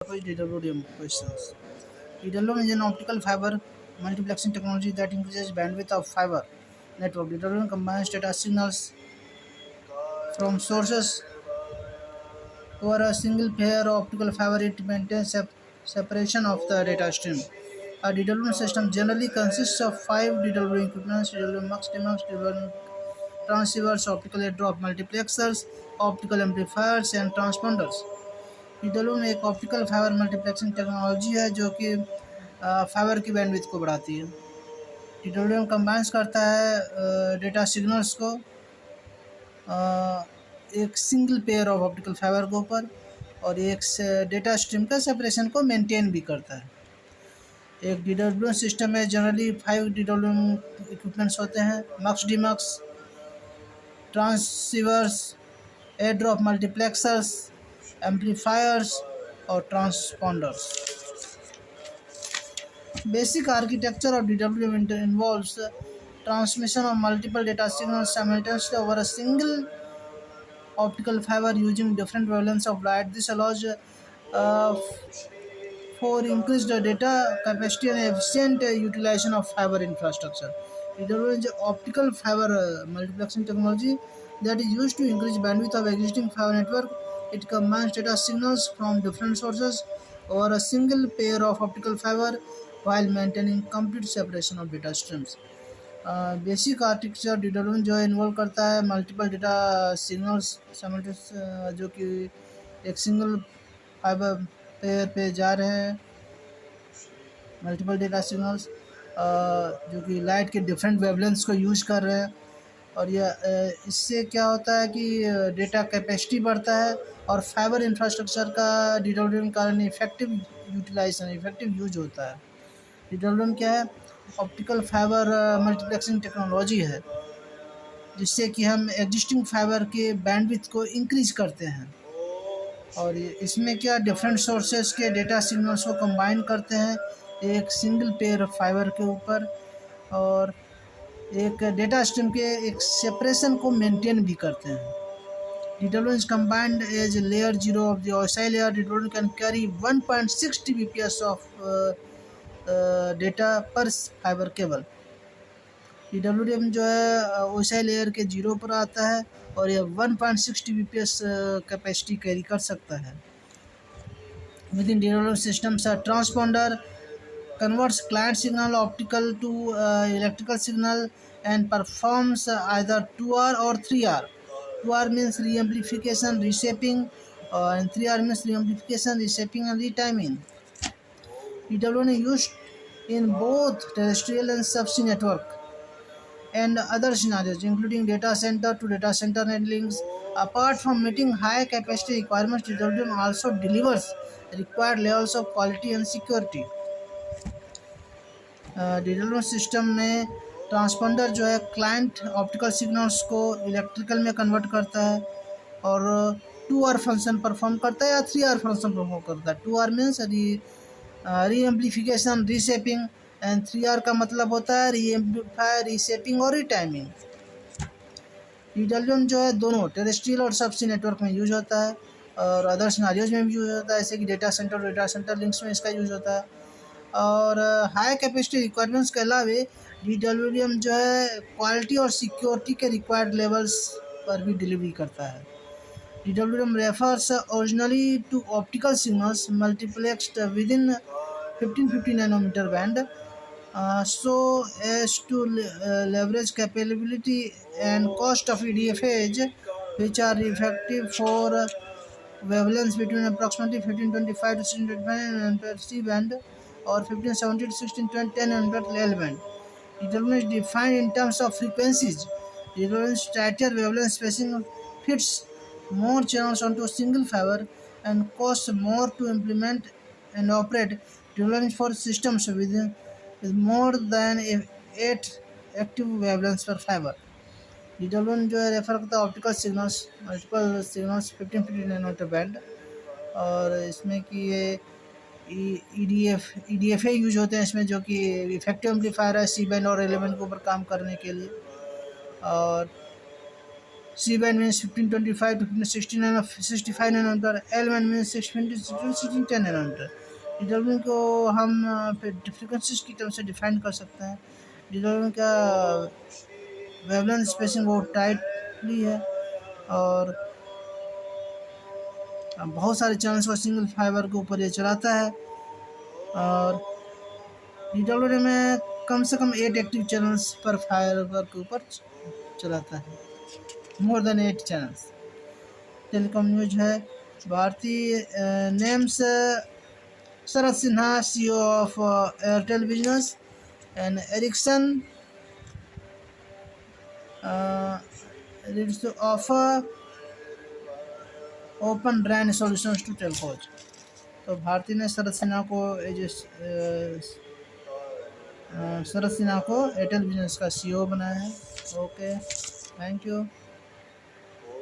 DWDM questions. DWDM is an optical fiber multiplexing technology that increases bandwidth of fiber network. DWDM combines data signals from sources over a single pair of optical fiber. It maintains separation of the data stream. A DWDM system generally consists of five DWDM equipments: DWDM mux, demux, DWDM transceivers, optical airdrop multiplexers, optical amplifiers and transponders. DW में एक optical fibre multiplexing technology है जो कि fibre की bandwidth को बढ़ाती है। DW combines करता है डेटा सिग्नल्स को एक single pair of optical fibre के ऊपर और एक डेटा स्ट्रीम का सेपरेशन को मेंटेन भी करता है। एक डीडब्ल्यू सिस्टम में जनरली 5 डीडब्ल्यू इक्विपमेंट्स होते हैं: mux, demux, transceivers, air drop multiplexers, amplifiers और transponders. Basic architecture of DWDM involves transmission of multiple data signals simultaneously over a single optical fiber using different wavelengths of light. This allows for increased data capacity and efficient utilization of fiber infrastructure. DWDM is an optical fiber multiplexing technology that is used to increase bandwidth of existing fiber network. It combines data signals from different sources over a single pair of optical fiber while maintaining complete separation of data streams. Basic architecture DW जो है involve करता है multiple data signals simultaneous जो कि एक single fibre pair पे जा रहे हैं। मल्टीपल डेटा सिग्नल्स जो कि लाइट के डिफरेंट वेवलेंथ्स को यूज कर रहे हैं और यह इससे क्या होता है कि डेटा कैपेसिटी बढ़ता है और फाइबर इंफ्रास्ट्रक्चर का डीडब्ल्यू के कारण इफेक्टिव यूटिलाइजेशन इफेक्टिव यूज होता है। डीडब्ल्यू क्या है? ऑप्टिकल फाइबर मल्टीप्लेक्सिंग टेक्नोलॉजी है जिससे कि हम एग्जिस्टिंग फाइबर के बैंडविड्थ को इंक्रीज करते हैं और इसमें क्या डिफरेंट सोर्सेस के डेटा सिग्नल्स को कंबाइन करते हैं एक सिंगल पेयर ऑफ फाइबर के ऊपर और एक डेटा स्ट्रीम के एक सेपरेशन को मेंटेन भी करते हैं। DWDM is combined as layer 0 of the OSI layer. DWDM can carry 1.6 Tbps of data पर फाइबर केबल। DWDM जो है OSI लेयर के 0 पर आता है और यह 1.6 Tbps कैपेसिटी कैरी कर सकता है। Within DWDM systems, a transponder converts client signal optical to electrical signal and performs either 2R or 3R. 2R means reamplification, reshaping, and 3R means reamplification, reshaping, and retiming. DWDM is used in both terrestrial and subsea network and other scenarios, including data center to data center net links. Apart from meeting high capacity requirements, DWDM also delivers required levels of quality and security. DWDM system में transponder जो है client optical signals को electrical में convert करता है और 2R function perform करता है या 3R फंक्शन परफॉर्म करता है। 2R means रीएम्प्लीफिकेशन, reshaping and 3R का मतलब होता है रीएम्प्लीफाई, रीशेपिंग और रीटाइमिंग। DWDM जो है दोनों टेरेस्ट्रियल और सबसी नेटवर्क में यूज होता है और अदर सिनेरियोज में भी यूज होता है, जैसे कि डेटा सेंटर लिंक्स में इसका यूज होता है। और हाई कैपेसिटी रिक्वायरमेंट्स के अलावा DWDM जो है क्वालिटी और सिक्योरिटी के रिक्वायर्ड लेवल्स पर भी डिलीवरी करता है। DWDM refers originally to optical signals multiplexed within 1550 nanometer band so as to leverage capability and cost of EDFAs, which are effective for wavelengths between approximately 1525 to 1625 nanometer C band or 1570 to 1620 nanometer L band. DWDM is defined in terms of frequencies. DWDM's tighter wavelength spacing fits more channels onto a single fiber and costs more to implement and operate. DWDM for systems with more than 8 active wavelengths per fiber. DWDM जो है refer करता है optical signals multiple signals 1550 nanometre band और इसमें कि ये EDFA use होते हैं इसमें जो कि इफेक्टिव एम्पलीफायर है C बैंड और L बैंड के ऊपर काम करने के लिए। और C band means 1525 to 1516 nanometer, 65 nanometer. L band means 620 to 1610 nanometer. Determine को हम फ्रिक्वेंसीज की तरफ से डिफाइन कर सकते हैं। डिटरमिन का वेवलेंथ स्पेसिंग बहुत टाइटली है और बहुत सारे चैनल्स पर सिंगल फाइबर के ऊपर ये चलाता है और DWDM में कम से कम 8 एक्टिव चैनल्स पर फाइबर के ऊपर चलाता है, more than 8 channels. Telecom news है भारतीय names Sharad Sinha CEO of Airtel Business and Ericsson ready to offer open RAN solutions to telcos। तो भारती ने शरद सिन्हा को एयरटेल बिजनेस का CEO बनाया है। Okay, thank you.